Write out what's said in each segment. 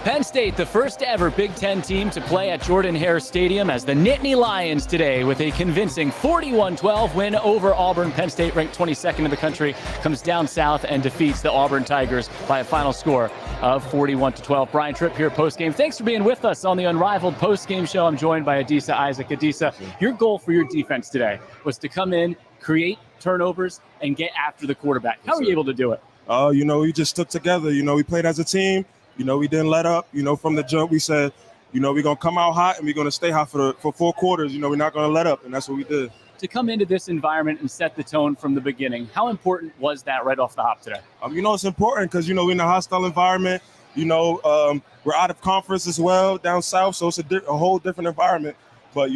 Penn State, the first ever Big Ten team to play at Jordan-Hare Stadium as the Nittany Lions today with a convincing 41-12 win over Auburn. Penn State, ranked 22nd in the country, comes down south and defeats the Auburn Tigers by a final score of 41-12. Brian Tripp here postgame. Thanks for being with us on the Unrivaled postgame show. I'm joined by Adisa Isaac. Adisa, your goal for your defense today was to come in, create turnovers, and get after the quarterback. How were you able to do it? We just stuck together. We played as a team. We didn't let up. From the jump, we said, we're going to come out hot and we're going to stay hot for 4 quarters. We're not going to let up, and that's what we did. To come into this environment and set the tone from the beginning, how important was that right off the hop today? It's important because, we're in a hostile environment. We're out of conference as well down south, so it's a whole different environment. But,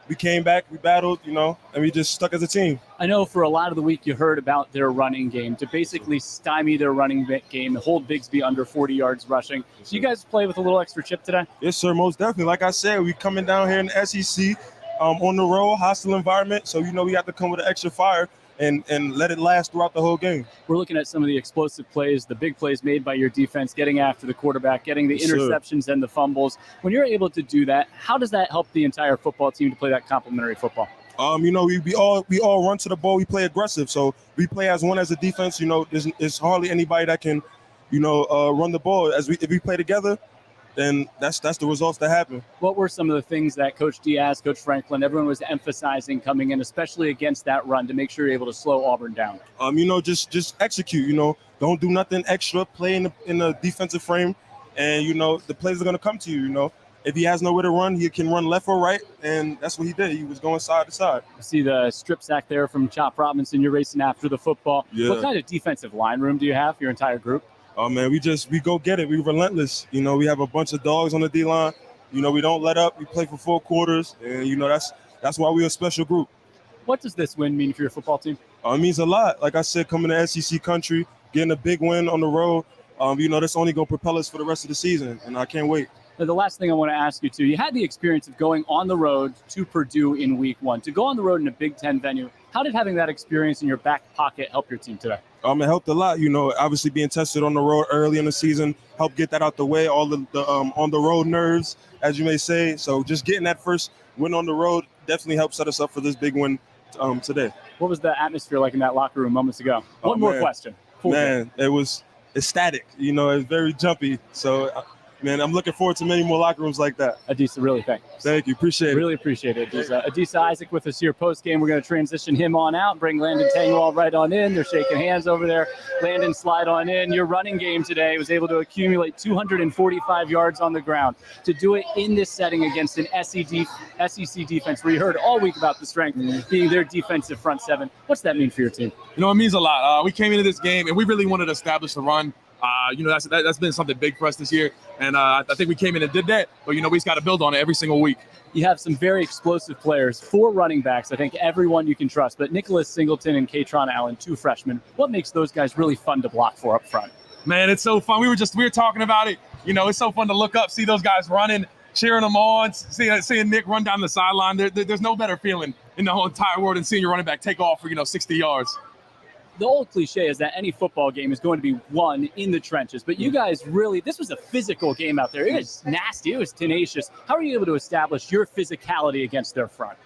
we came back, we battled, and we just stuck as a team. I know for a lot of the week you heard about their running game to basically stymie their running game, hold Bigsby under 40 yards rushing. So you guys play with a little extra chip today? Yes, sir, most definitely. Like I said, we coming down here in the SEC on the road, hostile environment. So, we have to come with an extra fire and let it last throughout the whole game. We're looking at some of the explosive plays, the big plays made by your defense, getting after the quarterback, getting the interceptions and the fumbles. When you're able to do that, how does that help the entire football team to play that complementary football? We all run to the ball. We play aggressive. So we play as one as a defense. There's hardly anybody that can, run the ball. If we play together, then that's the results that happen. What were some of the things that Coach Diaz, Coach Franklin, everyone was emphasizing coming in, especially against that run, to make sure you're able to slow Auburn down? Just execute. Don't do nothing extra. Play in the defensive frame, and the plays are gonna come to you. If he has nowhere to run, he can run left or right, and that's what he did. He was going side to side. You see the strip sack there from Chop Robinson. You're racing after the football. Yeah. What kind of defensive line room do you have for your entire group? Oh, man, we go get it. We're relentless. We have a bunch of dogs on the D-line. We don't let up. We play for 4 quarters, and, that's why we're a special group. What does this win mean for your football team? It means a lot. Like I said, coming to SEC country, getting a big win on the road, that's only going to propel us for the rest of the season, and I can't wait. Now, the last thing I want to ask you, too, you had the experience of going on the road to Purdue in week 1. To go on the road in a Big Ten venue, how did having that experience in your back pocket help your team today? It helped a lot. Obviously being tested on the road early in the season helped get that out the way, all the on the road nerves, as you may say. So just getting that first win on the road definitely helped set us up for this big win today. What was the atmosphere like in that locker room moments ago? One more question. It was ecstatic. It was very jumpy. So, I'm looking forward to many more locker rooms like that. Adisa, really thanks. Thank you. Appreciate it. Really appreciate it. Adisa Isaac with us here post-game. We're going to transition him on out, bring Landon Tengwall right on in. They're shaking hands over there. Landon, slide on in. Your running game today was able to accumulate 245 yards on the ground. To do it in this setting against an SEC defense where you heard all week about the strength being their defensive front seven. What's that mean for your team? It means a lot. We came into this game, and we really wanted to establish the run. That's been something big for us this year. And I think we came in and did that. But, we just got to build on it every single week. You have some very explosive players, 4 running backs. I think everyone you can trust. But Nicholas Singleton and Katron Allen, 2 freshmen. What makes those guys really fun to block for up front? Man, it's so fun. We were talking about it. You know, it's so fun to look up, see those guys running, cheering them on, seeing Nick run down the sideline. There's no better feeling in the whole entire world than seeing your running back take off for 60 yards. The old cliche is that any football game is going to be won in the trenches, but you guys this was a physical game out there. It was nasty. It was tenacious. How are you able to establish your physicality against their front?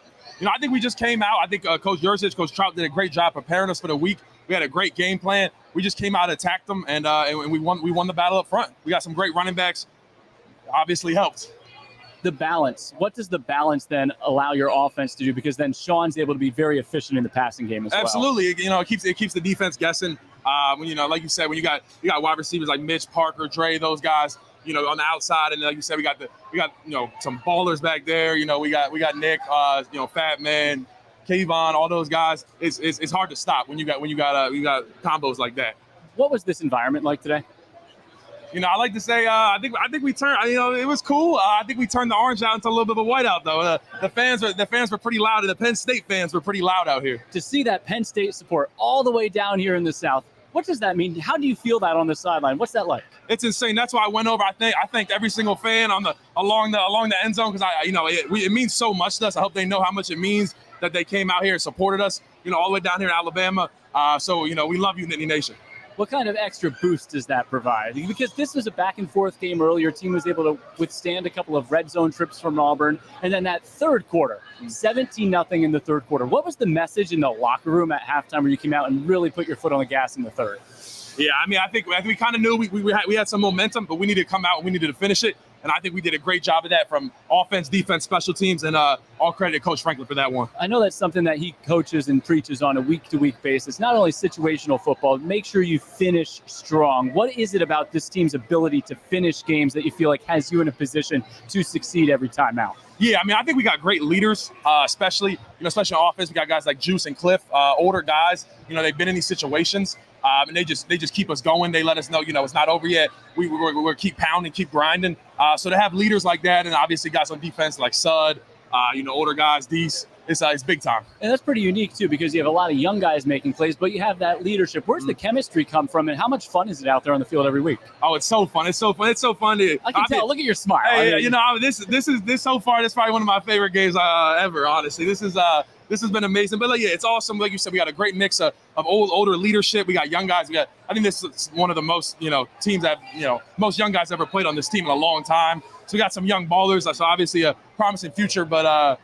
I think we just came out. I think Coach Yurcich, Coach Trout did a great job preparing us for the week. We had a great game plan. We just came out, attacked them, and we won the battle up front. We got some great running backs. Obviously helped. The balance. What does the balance then allow your offense to do? Because then Sean's able to be very efficient in the passing game as well. Absolutely. It keeps the defense guessing. When like you said, when you got wide receivers like Mitch, Parker, Dre, those guys, on the outside, and like you said, we got some ballers back there. We got Nick, Fat Man, Kayvon, all those guys. It's hard to stop when you got combos like that. What was this environment like today? I like to say I think we turned. It was cool. I think we turned the orange out into a little bit of a white out though. The fans were pretty loud, and the Penn State fans were pretty loud out here. To see that Penn State support all the way down here in the South, what does that mean? How do you feel that on the sideline? What's that like? It's insane. That's why I went over. I thanked every single fan along the end zone because it means so much to us. I hope they know how much it means that they came out here and supported us. All the way down here in Alabama. So we love you, Nittany Nation. What kind of extra boost does that provide? Because this was a back-and-forth game earlier. Your team was able to withstand a couple of red zone trips from Auburn. And then that third quarter, 17-0 in the third quarter. What was the message in the locker room at halftime where you came out and really put your foot on the gas in the third? Yeah, I think we kind of knew we had some momentum, but we needed to come out and we needed to finish it. And I think we did a great job of that from offense, defense, special teams, and all credit to Coach Franklin for that one. I know that's something that he coaches and preaches on a week-to-week basis. Not only situational football, make sure you finish strong. What is it about this team's ability to finish games that you feel like has you in a position to succeed every time out? Yeah, I think we got great leaders, especially on offense. We got guys like Juice and Cliff, older guys. They've been in these situations. And they just keep us going. They let us know, it's not over yet. We're keep pounding, keep grinding. So to have leaders like that, and obviously guys on defense like Sud, older guys, these, it's big time. And that's pretty unique too, because you have a lot of young guys making plays, but you have that leadership. Where's the chemistry come from, and how much fun is it out there on the field every week? Oh, it's so fun. It's so fun. I can tell. Look at your smile. Hey, this so far, this is probably one of my favorite games ever. Honestly, this has been amazing. But it's awesome. Like you said, we got a great mix of older leadership. We got young guys. I think this is one of the most teams that most young guys ever played on this team in a long time. So we got some young ballers. So obviously a promising future, but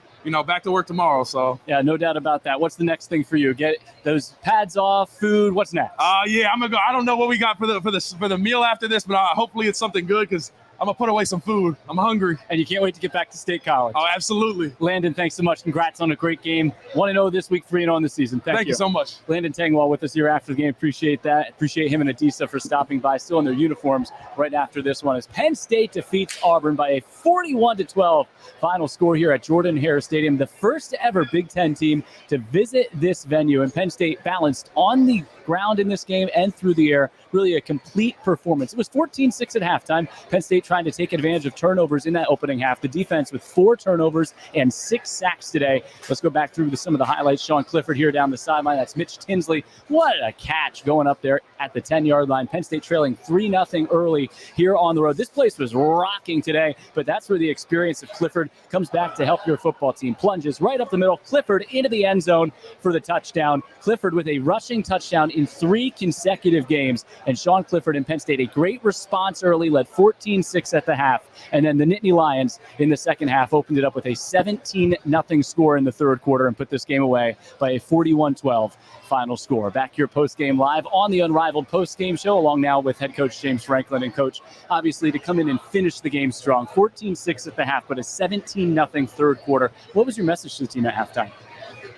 back to work tomorrow. So yeah, no doubt about that. What's the next thing for you? Get those pads off, food. What's next? Yeah, I'm gonna go. I don't know what we got for the meal after this, but hopefully it's something good because I'm gonna put away some food. I'm hungry. And you can't wait to get back to State College. Oh, absolutely. Landon, thanks so much. Congrats on a great game. 1-0 this week, 3-0 in the season. Thank you so much. Landon Tengwall with us here after the game. Appreciate that. Appreciate him and Adisa for stopping by, still in their uniforms right after this one, as Penn State defeats Auburn by a 41-12 final score here at Jordan-Hare Stadium. The first ever Big Ten team to visit this venue, and Penn State balanced on the ground in this game and through the air. Really a complete performance. It was 14-6 at halftime. Penn State trying to take advantage of turnovers in that opening half. The defense with 4 turnovers and 6 sacks today. Let's go back through some of the highlights. Sean Clifford here down the sideline. That's Mitch Tinsley. What a catch going up there at the 10-yard line. Penn State trailing 3-0 early here on the road. This place was rocking today, but that's where the experience of Clifford comes back to help your football team. Plunges right up the middle. Clifford into the end zone for the touchdown. Clifford with a rushing touchdown in 3 consecutive games. And Sean Clifford and Penn State, a great response early, led 14-6 at the half. And then the Nittany Lions in the second half opened it up with a 17-0 score in the third quarter and put this game away by a 41-12 final score. Back here post-game live on the Unrivaled post-game show, along now with head coach James Franklin and coach, obviously, to come in and finish the game strong. 14-6 at the half, but a 17-0 third quarter. What was your message to the team at halftime?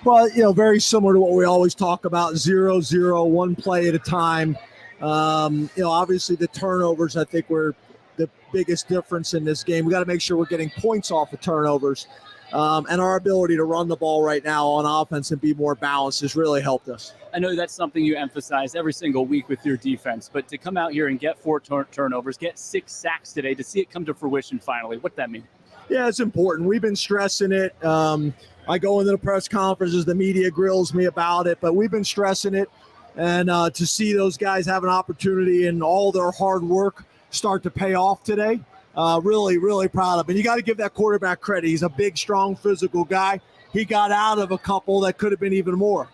Well, very similar to what we always talk about, 0-0, one play at a time. Obviously the turnovers, I think, were the biggest difference in this game. We got to make sure we're getting points off of turnovers. And our ability to run the ball right now on offense and be more balanced has really helped us. I know that's something you emphasize every single week with your defense, but to come out here and get 4 turnovers, get 6 sacks today, to see it come to fruition finally, what'd that mean? Yeah, it's important. We've been stressing it. I go into the press conferences, the media grills me about it, but we've been stressing it. And to see those guys have an opportunity and all their hard work start to pay off today, really, really proud of him. And you got to give that quarterback credit. He's a big, strong, physical guy. He got out of a couple that could have been even more.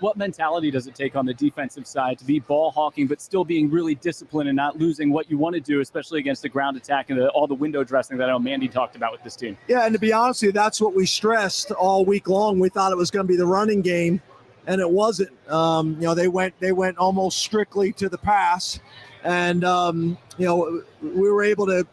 What mentality does it take on the defensive side to be ball hawking, but still being really disciplined and not losing what you want to do, especially against the ground attack and all the window dressing that I know Mandy talked about with this team? Yeah, and to be honest with you, that's what we stressed all week long. We thought it was going to be the running game, and it wasn't. They went almost strictly to the pass, and we were able to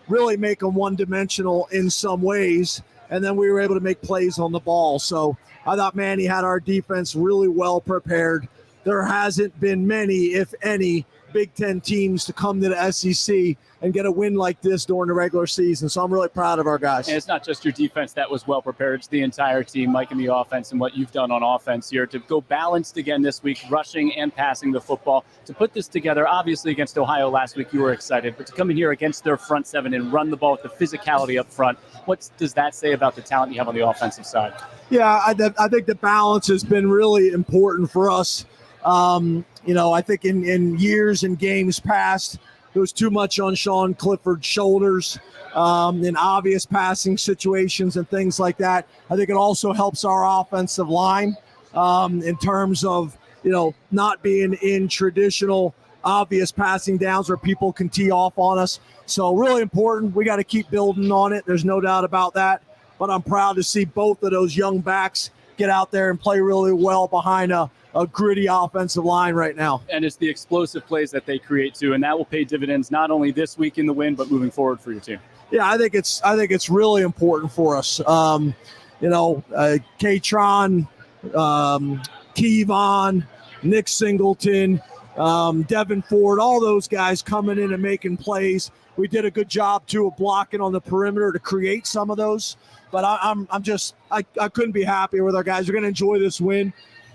really make them one-dimensional in some ways, and then we were able to make plays on the ball. So I thought Manny had our defense really well prepared. There hasn't been many, if any, Big Ten teams to come to the SEC and get a win like this during the regular season. So I'm really proud of our guys. And it's not just your defense that was well prepared. It's the entire team, Mike, and the offense and what you've done on offense here to go balanced again this week, rushing and passing the football. To put this together, obviously against Ohio last week, you were excited. But to come in here against their front seven and run the ball with the physicality up front, what does that say about the talent you have on the offensive side? Yeah, I think the balance has been really important for us. I think in years and games past, there was too much on Sean Clifford's shoulders in obvious passing situations and things like that. I think it also helps our offensive line in terms of, not being in traditional obvious passing downs where people can tee off on us. So really important. We got to keep building on it. There's no doubt about that. But I'm proud to see both of those young backs get out there and play really well behind a gritty offensive line right now. And it's the explosive plays that they create too, and that will pay dividends not only this week in the win, but moving forward for your team. Yeah, I think it's really important for us. K-Tron, Kevon, Nick Singleton, Devin Ford, all those guys coming in and making plays. We did a good job too of blocking on the perimeter to create some of those. But I couldn't be happier with our guys. We're going to enjoy this win.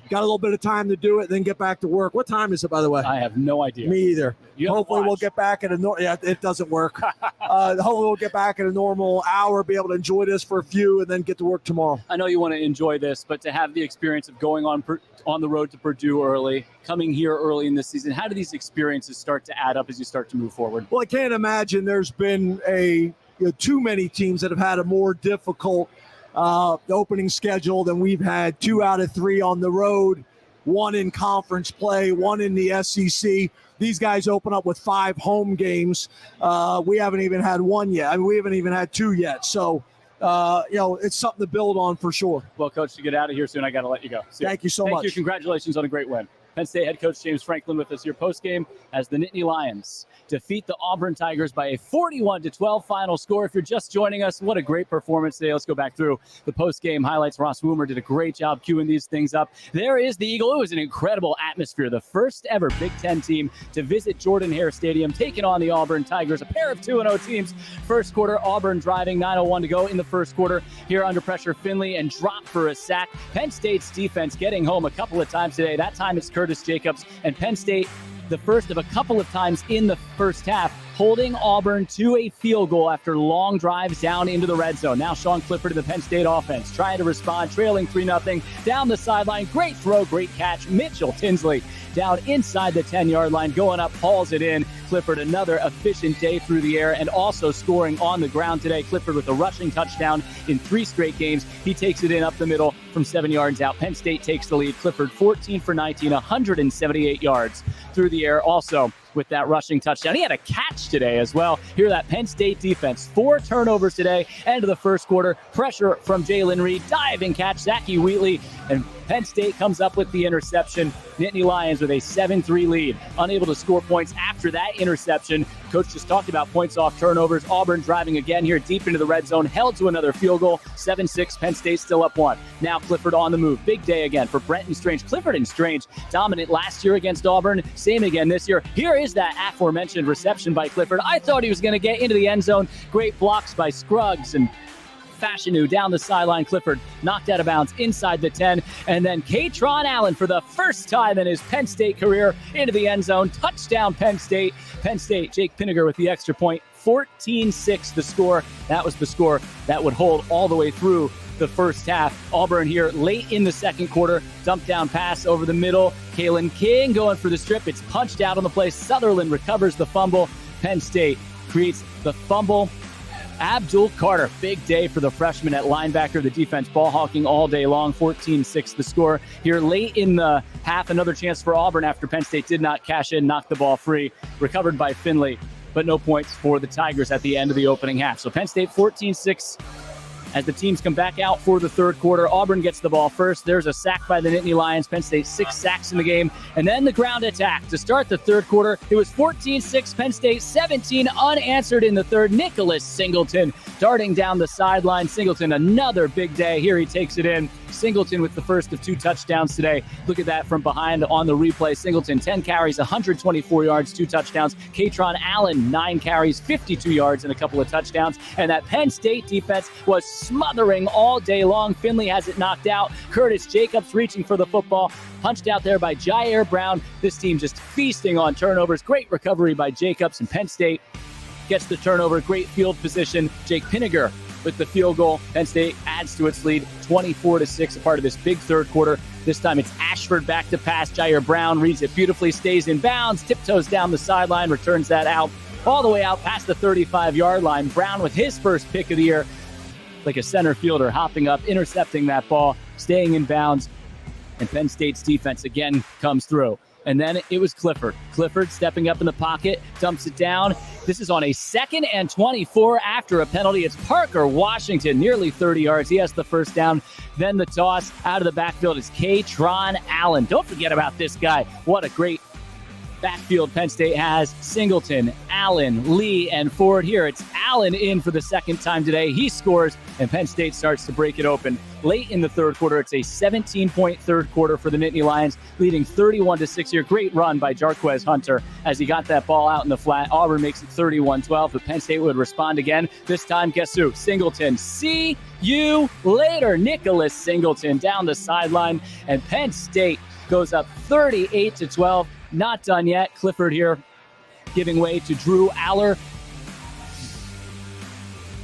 Got a little bit of time to do it, then get back to work. What time is it, by the way? I have no idea. Me either. Hopefully we'll get back at it doesn't work. Hopefully we'll get back at a normal hour, be able to enjoy this for a few, and then get to work tomorrow. I know you want to enjoy this, but to have the experience of going on the road to Purdue early, coming here early in the season, how do these experiences start to add up as you start to move forward? Well, I can't imagine there's been too many teams that have had a more difficult opening schedule than we've had. 2 out of 3 on the road, 1 in conference play, 1 in the SEC. These guys open up with 5 home games. We haven't even had 1 yet. I mean, we haven't even had 2 yet. So, it's something to build on for sure. Well, Coach, to get out of here soon, I got to let you go. Thank you so much. Thank you. Congratulations on a great win. Penn State head coach James Franklin with us here postgame as the Nittany Lions defeat the Auburn Tigers by a 41-12 final score. If you're just joining us, what a great performance today. Let's go back through the postgame highlights. Ross Woomer did a great job queuing these things up. There is the Eagle. It was an incredible atmosphere. The first ever Big Ten team to visit Jordan-Hare Stadium, taking on the Auburn Tigers, a pair of 2-0 teams. First quarter, Auburn driving, 9:01 to go in the first quarter. Here under pressure, Finley, and dropped for a sack. Penn State's defense getting home a couple of times today. That time it's Curtis Jacobs, and Penn State, the first of a couple of times in the first half, holding Auburn to a field goal after long drives down into the red zone. Now Sean Clifford of the Penn State offense trying to respond, trailing 3-0 down the sideline. Great throw, great catch. Mitchell Tinsley down inside the 10-yard line, going up, hauls it in. Clifford, another efficient day through the air and also scoring on the ground today. Clifford with a rushing touchdown in 3 straight games. He takes it in up the middle from 7 yards out. Penn State takes the lead. Clifford 14 for 19, 178 yards through the air. Also with that rushing touchdown. He had a catch today as well. Hear that Penn State defense. 4 turnovers today. End of the first quarter. Pressure from Jalen Reed. Diving catch. Zachy Wheatley. And Penn State comes up with the interception. Nittany Lions with a 7-3 lead. Unable to score points after that interception. Coach just talked about points off turnovers. Auburn driving again here deep into the red zone. Held to another field goal. 7-6. Penn State still up 1. Now Clifford on the move. Big day again for Brenton Strange. Clifford and Strange dominant last year against Auburn. Same again this year. Here is that aforementioned reception by Clifford. I thought he was going to get into the end zone. Great blocks by Scruggs and Fashanu down the sideline. Clifford knocked out of bounds inside the 10. And then K-Tron Allen for the first time in his Penn State career into the end zone. Touchdown Penn State. Penn State, Jake Pinniger with the extra point. 14-6 the score. That was the score that would hold all the way through the first half. Auburn here late in the second quarter. Dump down pass over the middle. Kalen King going for the strip. It's punched out on the play. Sutherland recovers the fumble. Penn State creates the fumble. Abdul Carter, big day for the freshman at linebacker. The defense ball hawking all day long. 14-6 the score. Here late in the half, another chance for Auburn after Penn State did not cash in, knocked the ball free. Recovered by Finley, but no points for the Tigers at the end of the opening half. So Penn State 14-6 as the teams come back out for the third quarter. Auburn gets the ball first. There's a sack by the Nittany Lions. Penn State 6 sacks in the game. And then the ground attack. To start the third quarter, it was 14-6. Penn State 17 unanswered in the third. Nicholas Singleton darting down the sideline. Singleton, another big day. Here he takes it in. Singleton with the first of 2 touchdowns today. Look at that from behind on the replay. Singleton, 10 carries, 124 yards, 2 touchdowns. Katron Allen, 9 carries, 52 yards, and a couple of touchdowns. And that Penn State defense was smothering all day long. Finley has it knocked out. Curtis Jacobs reaching for the football. Punched out there by Jair Brown. This team just feasting on turnovers. Great recovery by Jacobs, and Penn State gets the turnover. Great field position. Jake Pinniger with the field goal. Penn State adds to its lead 24-6, a part of this big third quarter. This time it's Ashford back to pass. Jair Brown reads it beautifully, stays in bounds, tiptoes down the sideline, returns that out all the way out past the 35-yard line. Brown with his first pick of the year, like a center fielder, hopping up, intercepting that ball, staying in bounds, and Penn State's defense again comes through. And then it was Clifford. Clifford stepping up in the pocket, dumps it down. This is on a 2nd and 24 after a penalty. It's Parker Washington, nearly 30 yards. He has the first down. Then the toss out of the backfield is Katron Allen. Don't forget about this guy. What a great backfield Penn State has. Singleton, Allen, Lee, and Ford. Here it's Allen in for the second time today. He scores, and Penn State starts to break it open. Late in the third quarter, it's a 17-point third quarter for the Nittany Lions, leading 31-6 here. Great run by Jarquez Hunter as he got that ball out in the flat. Auburn makes it 31-12, but Penn State would respond again. This time, guess who? Singleton. See you later. Nicholas Singleton down the sideline, and Penn State goes up 38-12. Not done yet. Clifford here giving way to Drew Aller.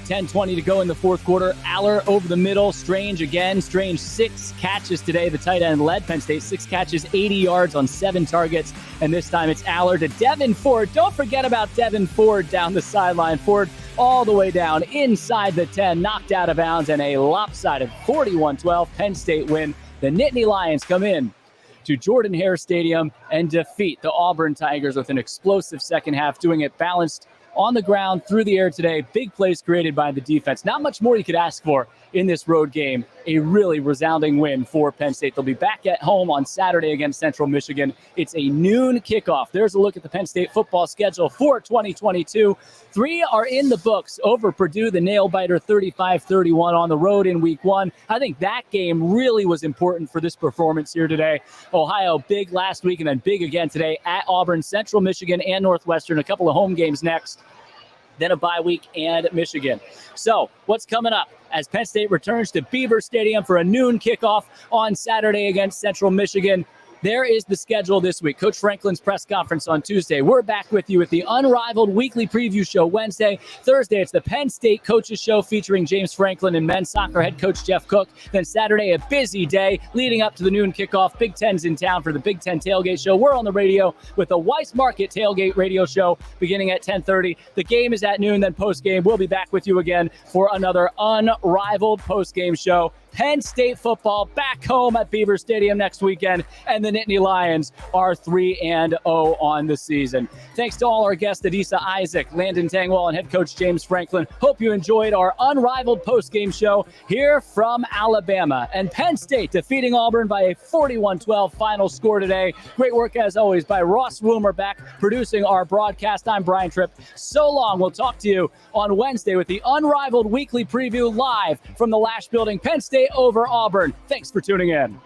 10:20 to go in the fourth quarter. Aller over the middle. Strange again. Strange 6 catches today. The tight end led Penn State. 6 catches, 80 yards on 7 targets. And this time it's Aller to Devin Ford. Don't forget about Devin Ford down the sideline. Ford all the way down inside the 10. Knocked out of bounds, and a lopsided 41-12 Penn State win. The Nittany Lions come in to Jordan-Hare Stadium and defeat the Auburn Tigers with an explosive second half, doing it balanced on the ground, through the air today. Big plays created by the defense. Not much more you could ask for in this road game. A really resounding win for Penn State. They'll be back at home on Saturday against Central Michigan. It's a noon kickoff. There's a look at the Penn State football schedule for 2022. 3 are in the books over Purdue, the nail-biter 35-31 on the road in week 1. I think that game really was important for this performance here today. Ohio, big last week, and then big again today at Auburn, Central Michigan, and Northwestern. A couple of home games next, then a bye week and Michigan. So what's coming up as Penn State returns to Beaver Stadium for a noon kickoff on Saturday against Central Michigan? There is the schedule this week. Coach Franklin's press conference on Tuesday. We're back with you with the Unrivaled weekly preview show Wednesday. Thursday, it's the Penn State Coaches Show featuring James Franklin and men's soccer head coach Jeff Cook. Then Saturday, a busy day leading up to the noon kickoff. Big Ten's in town for the Big Ten Tailgate Show. We're on the radio with the Weiss Market Tailgate Radio Show beginning at 10:30. The game is at noon, then postgame. We'll be back with you again for another Unrivaled postgame show. Penn State football back home at Beaver Stadium next weekend, and the Nittany Lions are 3-0 on the season. Thanks to all our guests, Adisa Isaac, Landon Tengwall, and head coach James Franklin. Hope you enjoyed our Unrivaled postgame show here from Alabama. And Penn State defeating Auburn by a 41-12 final score today. Great work, as always, by Ross Woomer back producing our broadcast. I'm Brian Tripp. So long. We'll talk to you on Wednesday with the Unrivaled weekly preview live from the Lash Building. Penn State over Auburn. Thanks for tuning in.